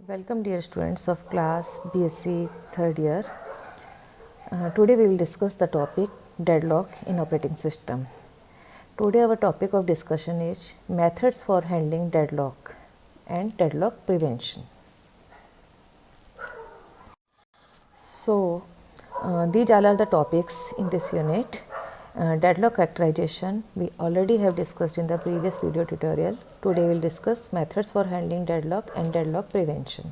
Welcome dear students of class BSc third year. Today we will discuss the topic deadlock in operating system. Today our topic of discussion is methods for handling deadlock and deadlock prevention. So these all are the topics in this unit. Deadlock characterization we already have discussed in the previous video tutorial. Today we will discuss methods for handling deadlock and deadlock prevention.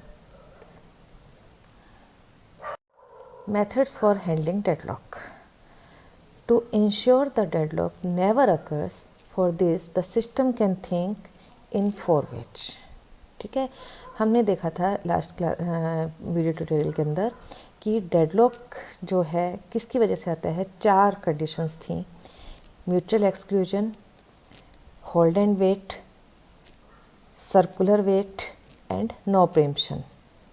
Methods for handling deadlock. To ensure the deadlock never occurs, for this the system can think in four ways. ठीक है, हमने देखा था last video tutorial के अंदर कि deadlock जो है किसकी वजह से आता है. चार कंडीशंस थी: mutual exclusion, hold and wait, circular wait and no preemption.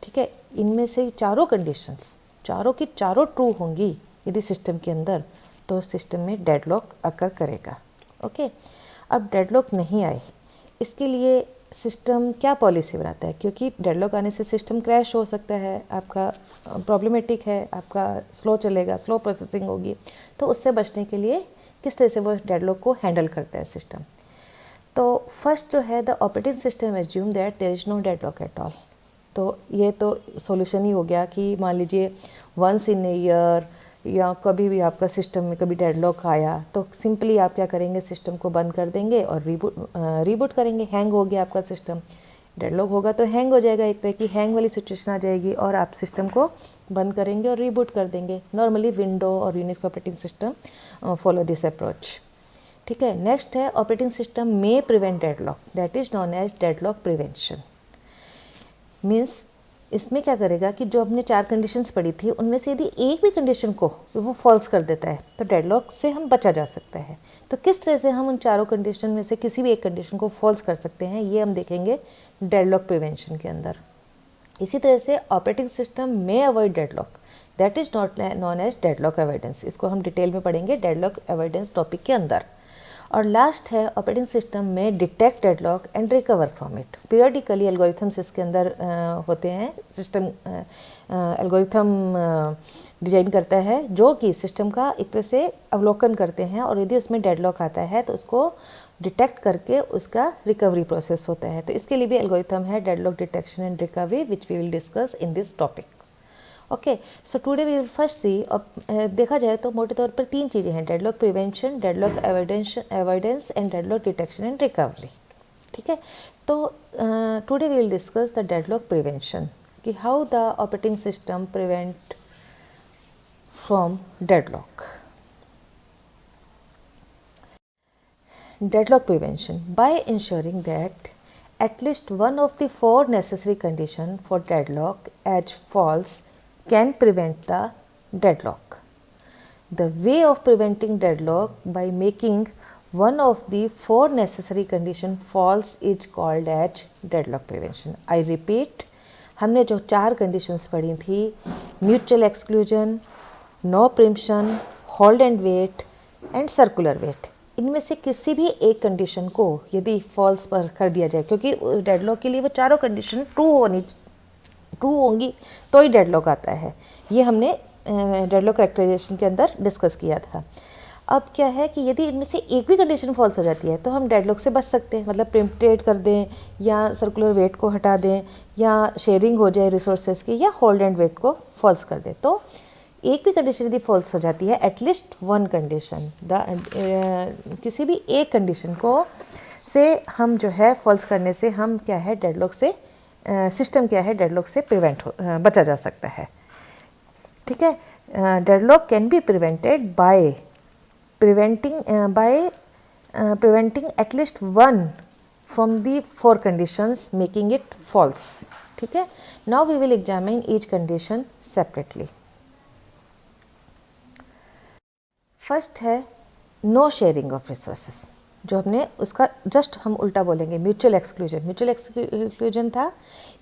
ठीक है, इनमें से चारों कंडीशंस चारों की चारों ट्रू होंगी यदि सिस्टम के अंदर, तो सिस्टम में डेडलॉक अकर करेगा. ओके, अब डेडलॉक नहीं आए इसके लिए सिस्टम क्या पॉलिसी बनाता है, क्योंकि डेडलॉक आने से सिस्टम क्रैश हो सकता है, आपका प्रॉब्लमेटिक है, आपका स्लो चलेगा, स्लो प्रोसेसिंग होगी. तो उससे बचने के लिए किस तरह से वो डेडलॉक को हैंडल करता है सिस्टम. तो फर्स्ट जो है, the operating system assume that there is no deadlock at all. तो ये तो सॉल्यूशन ही हो गया कि मान लीजिए वंस इन ए ईयर या कभी भी आपका सिस्टम में कभी डेडलॉक आया तो सिंपली आप क्या करेंगे, सिस्टम को बंद कर देंगे और रीबूट करेंगे. हैंग हो गया आपका सिस्टम, डेडलॉक होगा तो हैंग हो जाएगा, एक तरह की हैंग वाली सिचुएशन आ जाएगी और आप सिस्टम को बंद करेंगे और रीबूट कर देंगे. नॉर्मली विंडो और Unix operating system follow this approach. ठीक है, नेक्स्ट है operating system may prevent deadlock, that is known as deadlock prevention. Means इसमें क्या करेगा कि जो हमने चार कंडीशंस पढ़ी थी उनमें से यदि एक भी कंडीशन को वो फॉल्स कर देता है तो डेडलॉक से हम बचा जा सकता है. तो किस तरह से हम उन चारों कंडीशन में से किसी भी एक कंडीशन को फॉल्स कर सकते हैं, ये हम देखेंगे डेडलॉक प्रिवेंशन के अंदर. इसी तरह से ऑपरेटिंग सिस्टम में avoid deadlock, that is not known as deadlock avoidance. इसको हम डिटेल में पढ़ेंगे डेडलॉक अवॉइडेंस टॉपिक के अंदर. और लास्ट है ऑपरेटिंग सिस्टम में detect deadlock and recover from it. Periodically algorithms इसके अंदर होते हैं. सिस्टम एल्गोरिथम डिजाइन करता है जो कि सिस्टम का एक तरह से अवलोकन करते हैं और यदि उसमें डेडलॉक आता है तो उसको डिटेक्ट करके उसका रिकवरी प्रोसेस होता है. तो इसके लिए भी एल्गोरिथम है deadlock detection and recovery which we will discuss in this topic. Okay, so today we will first see. देखा जाए तो मोटे तौर पर तीन चीज़ें हैं: deadlock prevention, deadlock avoidance and deadlock detection and recovery. ठीक है, तो today we will discuss the deadlock prevention कि how the operating system prevent from deadlock. Deadlock prevention by ensuring that at least one of the four necessary conditions for deadlock as false can prevent the deadlock. The way of preventing deadlock by making one of the four necessary conditions false is called as deadlock prevention. I repeat, हमने जो चार conditions पढ़ी थी, mutual exclusion, no preemption, hold and wait and circular wait, इनमें से किसी भी एक कंडीशन को यदि फॉल्स पर कर दिया जाए, क्योंकि डेडलॉक के लिए वो चारों कंडीशन ट्रू होंगी तो ही डेडलॉक आता है. ये हमने डेडलॉक कैरेक्टराइजेशन के अंदर डिस्कस किया था. अब क्या है कि यदि इनमें से एक भी कंडीशन फॉल्स हो जाती है तो हम डेडलॉक से बच सकते हैं, मतलब प्रीएम्प्टेड कर दें या सर्कुलर वेट को हटा दें या शेयरिंग हो जाए रिसोर्सेज की या होल्ड एंड वेट को फॉल्स कर दें. तो एक भी कंडीशन यदि फॉल्स हो जाती है, एटलीस्ट वन कंडीशन, किसी भी एक कंडीशन को से हम जो है फॉल्स करने से हम क्या है डेडलॉक से सिस्टम क्या है डेडलॉक से बचा जा सकता है. ठीक है, deadlock can be prevented by preventing at least one from the four conditions making it false. ठीक है, now we will examine each condition separately. First है नो शेयरिंग ऑफ रिसोर्सेज, जो हमने उसका जस्ट हम उल्टा बोलेंगे म्यूचुअल एक्सक्लूजन. म्यूचुअल एक्सक्लूजन था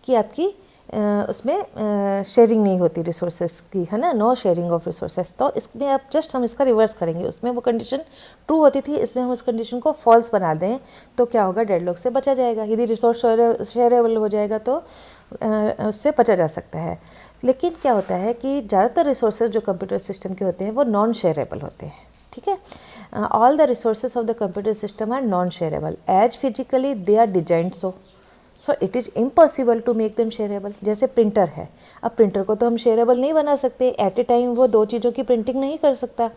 कि आपकी उसमें शेयरिंग नहीं होती रिसोर्सेज की, है ना, नो शेयरिंग ऑफ रिसोर्सेज। तो इसमें अब जस्ट हम इसका रिवर्स करेंगे, उसमें वो कंडीशन ट्रू होती थी, इसमें हम उस कंडीशन को फॉल्स बना दें तो क्या होगा, डेडलॉक से बचा जाएगा। यदि रिसोर्स शेयरेबल हो जाएगा तो उससे बचा जा सकता है। लेकिन क्या होता है कि ज़्यादातर रिसोर्सेज जो कंप्यूटर सिस्टम के होते हैं वो नॉन शेयरेबल होते हैं, ठीक है। All the resources of the computer system are non shareable as physically they are designed so it is impossible to make them shareable. जैसे प्रिंटर है, अब प्रिंटर को तो हम शेयरेबल नहीं बना सकते, एट ए टाइम वो 2 चीज़ों की प्रिंटिंग नहीं कर सकता,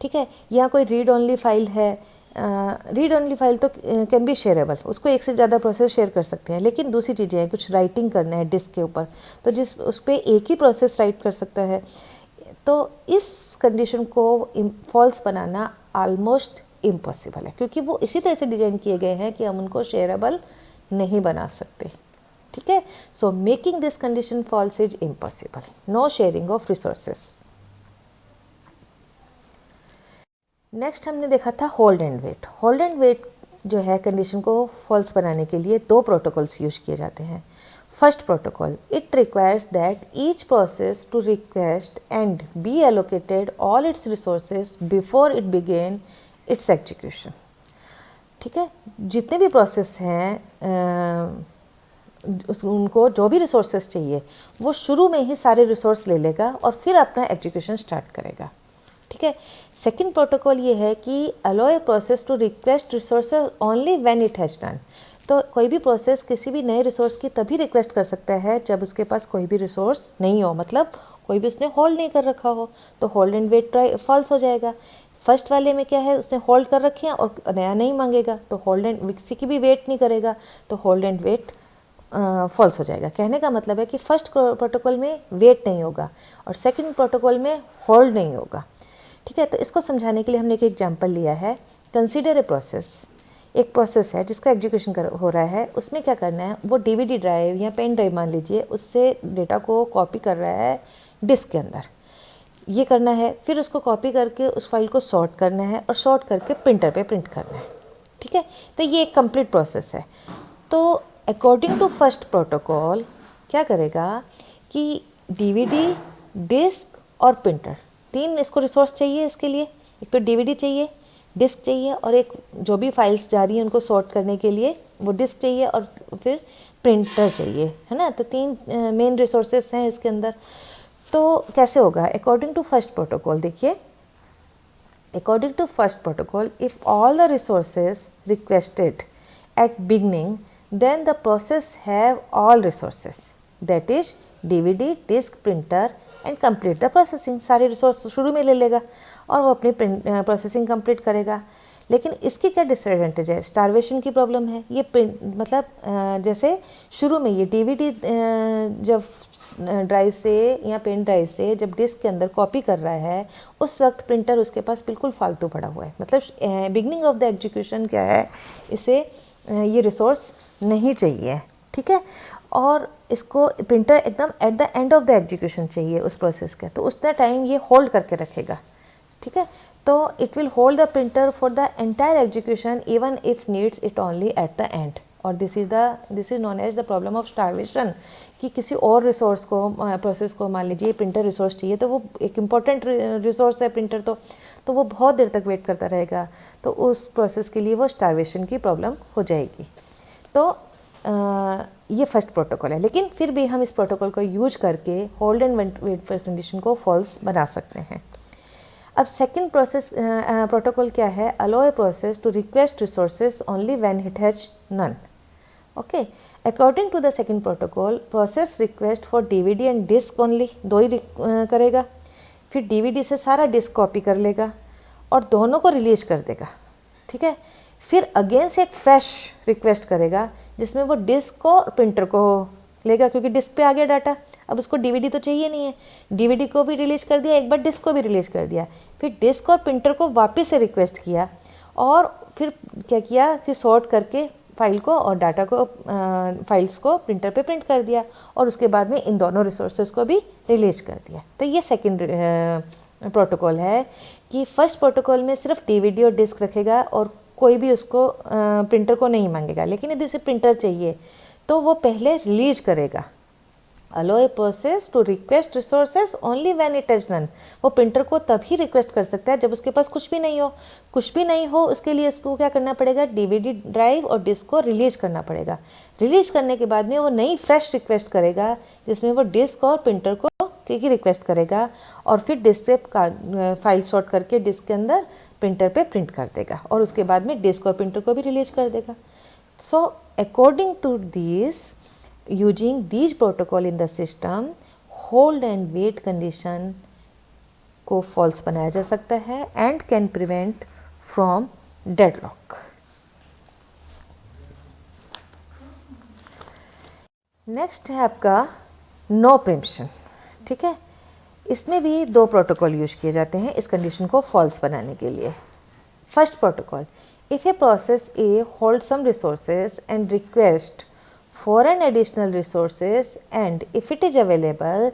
ठीक है। या कोई रीड ओनली फाइल है, रीड ओनली फाइल तो कैन बी शेयरेबल, उसको एक से ज़्यादा प्रोसेस शेयर कर सकते हैं। लेकिन दूसरी चीज़ें हैं, कुछ राइटिंग करना है डिस्क के ऊपर, तो जिस उस पर एक ही प्रोसेस राइट कर सकता है। तो इस कंडीशन को फॉल्स बनाना ऑलमोस्ट इम्पॉसिबल है, क्योंकि वो इसी तरह से डिज़ाइन किए गए हैं कि हम उनको शेयरेबल नहीं बना सकते, ठीक है। So making this condition false is impossible, no sharing of resources. Next हमने देखा था hold and wait. Hold and wait जो है कंडीशन को फॉल्स बनाने के लिए 2 प्रोटोकॉल्स यूज किए जाते हैं। First protocol, it requires that each process to request and be allocated all its resources before it begin its execution, ठीक है। जितने भी प्रोसेस हैं उनको जो भी रिसोर्सेज चाहिए वो शुरू में ही सारे रिसोर्स ले लेगा और फिर अपना एग्जीक्यूशन स्टार्ट करेगा, ठीक है। सेकंड प्रोटोकॉल ये है कि allow a process to request resources only when it has done. तो कोई भी प्रोसेस किसी भी नए रिसोर्स की तभी रिक्वेस्ट कर सकता है जब उसके पास कोई भी रिसोर्स नहीं हो, मतलब कोई भी उसने होल्ड नहीं कर रखा हो, तो होल्ड एंड वेट फॉल्स हो जाएगा। फर्स्ट वाले में क्या है, उसने होल्ड कर रखे हैं और नया नहीं मांगेगा, तो होल्ड एंड किसी की भी वेट नहीं करेगा, तो होल्ड एंड वेट फॉल्स हो जाएगा। कहने का मतलब है कि फर्स्ट प्रोटोकॉल में वेट नहीं होगा और सेकंड प्रोटोकॉल में होल्ड नहीं होगा, ठीक है। तो इसको समझाने के लिए हमने एक एग्जांपल लिया है। कंसीडर ए प्रोसेस, एक प्रोसेस है जिसका एग्जीक्यूशन हो रहा है, उसमें क्या करना है, वो डीवीडी ड्राइव या पेन ड्राइव मान लीजिए, उससे डेटा को कॉपी कर रहा है डिस्क के अंदर, ये करना है। फिर उसको कॉपी करके उस फाइल को सॉर्ट करना है और सॉर्ट करके प्रिंटर पे प्रिंट करना है, ठीक है। तो ये एक कंप्लीट प्रोसेस है। तो अकॉर्डिंग टू फर्स्ट प्रोटोकॉल क्या करेगा कि डीवीडी, डिस्क और प्रिंटर, 3 इसको रिसोर्स चाहिए इसके लिए। एक तो डीवीडी चाहिए, डिस्क चाहिए और एक जो भी फाइल्स जा रही हैं उनको सॉर्ट करने के लिए वो डिस्क चाहिए और फिर प्रिंटर चाहिए, है ना। तो 3 मेन रिसोर्सेस हैं इसके अंदर। तो कैसे होगा, अकॉर्डिंग टू फर्स्ट प्रोटोकॉल, देखिए according to first protocol if all the resources requested at beginning then the process have all resources, that is DVD, disk, printer and complete the processing। सारे resource शुरू में ले लेगा और वो अपनी processing complete करेगा। लेकिन इसकी क्या डिसएडवांटेज है, स्टारवेशन की प्रॉब्लम है। ये मतलब जैसे शुरू में ये डीवीडी जब ड्राइव से या पेन ड्राइव से जब डिस्क के अंदर कॉपी कर रहा है, उस वक्त प्रिंटर उसके पास बिल्कुल फालतू पड़ा हुआ है, मतलब बिगनिंग ऑफ द एग्जीक्यूशन क्या है, इसे ये रिसोर्स नहीं चाहिए, ठीक है। और इसको प्रिंटर एकदम eight the end of the execution चाहिए उस प्रोसेस का, तो उतना टाइम ये होल्ड करके रखेगा, ठीक है। तो it will hold the printer for the entire execution even if needs it only at the end. और this is known as the problem of starvation, कि किसी और रिसोर्स को, प्रोसेस को मान लीजिए प्रिंटर रिसोर्स चाहिए, तो वो एक इम्पॉर्टेंट रिसोर्स है प्रिंटर, तो वो बहुत देर तक वेट करता रहेगा, तो उस प्रोसेस के लिए वो स्टारवेशन की प्रॉब्लम हो जाएगी। तो ये फर्स्ट प्रोटोकॉल है, लेकिन फिर भी हम इस प्रोटोकॉल को यूज करके होल्ड एंड वेट कंडीशन को फॉल्स बना सकते हैं। अब सेकंड प्रोटोकॉल क्या है, allow a process to request resources only when it has none. Okay, according to the second protocol process request for DVD and disk only, 2 ही करेगा, फिर डीवीडी से सारा डिस्क कॉपी कर लेगा और दोनों को रिलीज कर देगा, ठीक है। फिर अगेन से एक फ्रेश रिक्वेस्ट करेगा जिसमें वो डिस्क को और प्रिंटर को लेगा, क्योंकि डिस्क पे आ गया डाटा, अब उसको डीवीडी तो चाहिए नहीं है, डीवीडी को भी रिलीज कर दिया, एक बार डिस्क को भी रिलीज कर दिया, फिर डिस्क और प्रिंटर को वापस से रिक्वेस्ट किया और फिर क्या किया कि सॉर्ट करके फाइल को और डाटा को, फाइल्स को प्रिंटर पे प्रिंट कर दिया और उसके बाद में इन दोनों रिसोर्सेज को भी रिलीज कर दिया। तो ये सेकंड प्रोटोकॉल है कि फर्स्ट प्रोटोकॉल में सिर्फ डीवीडी और डिस्क रखेगा और कोई भी उसको प्रिंटर को नहीं मांगेगा, लेकिन यदि उसे प्रिंटर चाहिए तो वो पहले रिलीज करेगा, allow a process to request resources only when it is none. वो प्रिंटर को तभी रिक्वेस्ट कर सकता है जब उसके पास कुछ भी नहीं हो। कुछ भी नहीं हो उसके लिए उसको क्या करना पड़ेगा, डीवीडी ड्राइव और डिस्क को रिलीज करना पड़ेगा। रिलीज करने के बाद में वो नई फ्रेश रिक्वेस्ट करेगा जिसमें वो डिस्क और प्रिंटर को की रिक्वेस्ट करेगा और फिर डिस्क से फाइल शॉर्ट करके डिस्क के अंदर प्रिंटर पे प्रिंट कर देगा और उसके बाद में डिस्क और प्रिंटर को भी रिलीज कर देगा। So according to this, using these protocol in the system, hold and wait condition को false बनाया जा सकता है and can prevent from deadlock। Next है आपका नो प्रिम्पशन। ठीक है, इसमें भी दो प्रोटोकॉल यूज किए जाते हैं इस कंडीशन को फॉल्स बनाने के लिए। First protocol, if a process a hold some resources and request for an additional resources and if it is available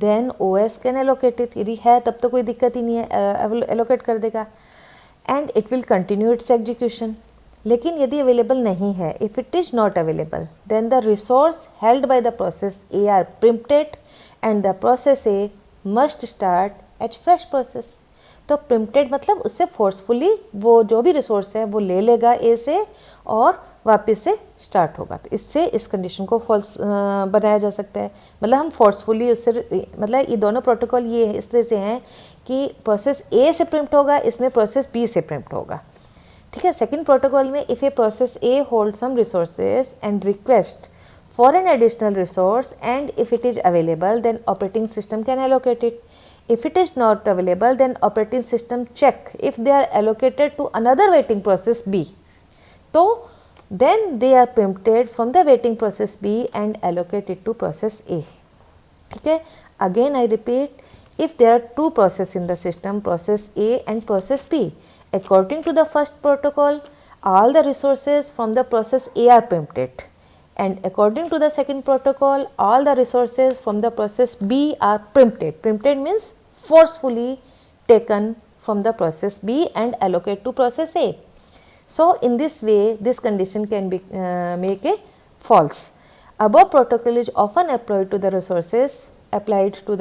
then OS can allocate it। यदि है तब तो कोई दिक्कत ही नहीं है, allocate कर देगा and it will continue its execution। लेकिन यदि available नहीं है, if it is not available then the resource held by the process A are preempted and the process A must start as fresh process। तो प्रिम्प्टेड मतलब उससे forcefully वो जो भी रिसोर्स है वो ले लेगा ए से और वापस से स्टार्ट होगा। तो इससे इस कंडीशन को फॉल्स बनाया जा सकता है। मतलब हम फोर्सफुली उससे, मतलब ये दोनों प्रोटोकॉल ये इस तरह से हैं कि प्रोसेस ए से प्रिम्प्ट होगा, इसमें प्रोसेस बी से प्रिम्प्ट होगा। ठीक है, सेकंड प्रोटोकॉल में if a process a hold some resources and request for an additional resource and if it is available then operating system can allocate it. If it is not available, then operating system check if they are allocated to another waiting process B. So then they are preempted from the waiting process B and allocated to process A. Okay. Again I repeat, if there are two processes in the system, process A and process B, according to the first protocol, all the resources from the process A are preempted. And according to the second protocol, all the resources from the process B are preempted. Preempted means forcefully taken from the process B and allocate to process A. So in this way, this condition can be make a false. Above protocol is often applied to the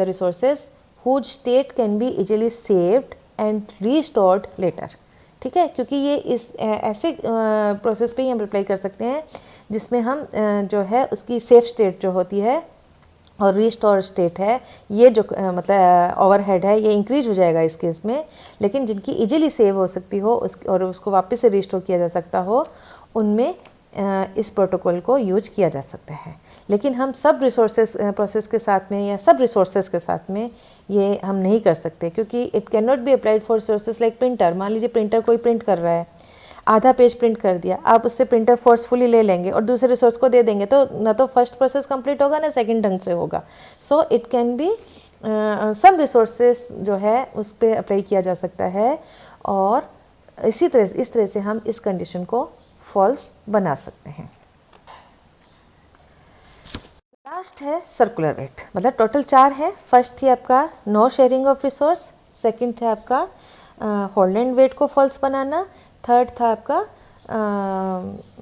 resources whose state can be easily saved and restored later। ठीक है, क्योंकि ये इस ऐसे process पे ही हम apply कर सकते हैं जिसमें हम जो है उसकी सेफ स्टेट जो होती है और रीस्टोर स्टेट है, ये जो मतलब ओवरहेड है ये इंक्रीज हो जाएगा इस केस में, लेकिन जिनकी इजीली सेव हो सकती हो और उसको वापस से रीस्टोर किया जा सकता हो, उनमें इस प्रोटोकॉल को यूज किया जा सकता है। लेकिन हम सब रिसोर्सेज प्रोसेस के साथ में या सब रिसोर्सेज के साथ में ये हम नहीं कर सकते, क्योंकि it can not be applied for resources like printer. मान लीजिए प्रिंटर कोई प्रिंट कर रहा है, आधा पेज प्रिंट कर दिया, आप उससे प्रिंटर फोर्सफुली ले लेंगे और दूसरे रिसोर्स को दे देंगे तो ना तो फर्स्ट प्रोसेस कंप्लीट होगा ना सेकंड ढंग से होगा। So it can be some resources जो है उस पर अप्लाई किया जा सकता है और इस तरह से हम इस कंडीशन को फॉल्स बना सकते हैं। लास्ट है सर्कुलर वेट, मतलब टोटल 4 है। फर्स्ट थी आपका no sharing of resource, second था आपका होल्ड एंड वेट को फॉल्स बनाना, थर्ड था आपका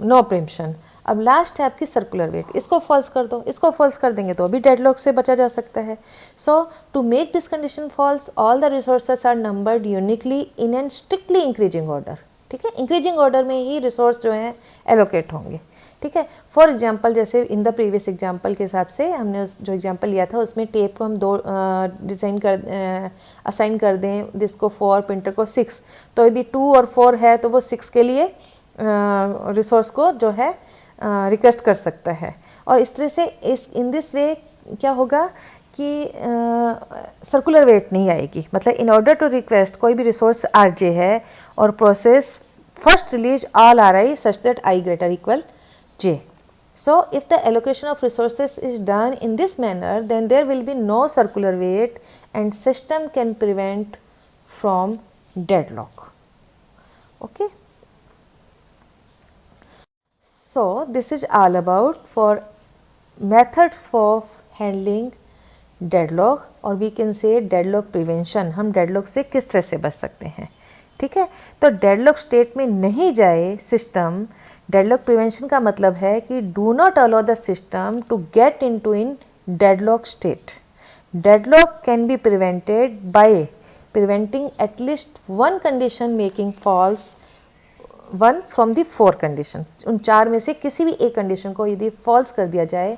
नो प्रिम्पशन। अब लास्ट है आपकी सर्कुलर वेट, इसको फॉल्स कर दो, इसको फॉल्स कर देंगे तो अभी डेडलॉक से बचा जा सकता है। So to make this condition false, all the resources are numbered uniquely in an strictly increasing order. ठीक है, इंक्रीजिंग ऑर्डर में ही रिसोर्स जो है एलोकेट होंगे। ठीक है, फॉर एग्जांपल जैसे इन द प्रीवियस एग्जांपल के हिसाब से हमने जो एग्जांपल लिया था उसमें टेप को हम 2 असाइन कर दें, जिसको 4 प्रिंटर को 6, तो यदि 2 और 4 है तो वो 6 के लिए रिसोर्स को जो है रिक्वेस्ट कर सकता है। और इस तरह से इन दिस वे क्या होगा कि सर्कुलर वेट नहीं आएगी। मतलब इन ऑर्डर टू रिक्वेस्ट कोई भी रिसोर्स RJ है और process first release all RI such that I greater equal J. So if the allocation of resources is done in this manner, then there will be no circular weight and system can prevent from deadlock. Okay. So this is all about for methods of handling deadlock, और we can say deadlock prevention, हम deadlock से किस तरह से बच सकते हैं। ठीक है, तो डेडलॉक स्टेट में नहीं जाए सिस्टम। डेडलॉक प्रिवेंशन का मतलब है कि do not allow the system to get into in deadlock state. Deadlock can be prevented by preventing at least one condition making false one from the 4 condition. उन 4 में से किसी भी एक कंडीशन को यदि फॉल्स कर दिया जाए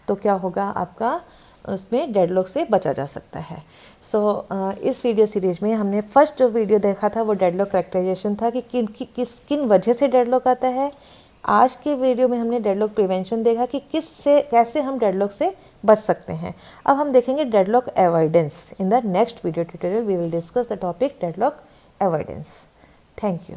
तो क्या होगा, आपका उसमें डेडलॉक से बचा जा सकता है. सो इस वीडियो सीरीज में हमने फर्स्ट जो वीडियो देखा था वो डेडलॉक करेक्टराइजेशन था कि किन वजह से डेडलॉक आता है. आज के वीडियो में हमने डेडलॉक प्रिवेंशन देखा कि कैसे हम डेडलॉक से बच सकते हैं. अब हम देखेंगे deadlock avoidance. In the next video tutorial we will discuss the topic deadlock avoidance. Thank you.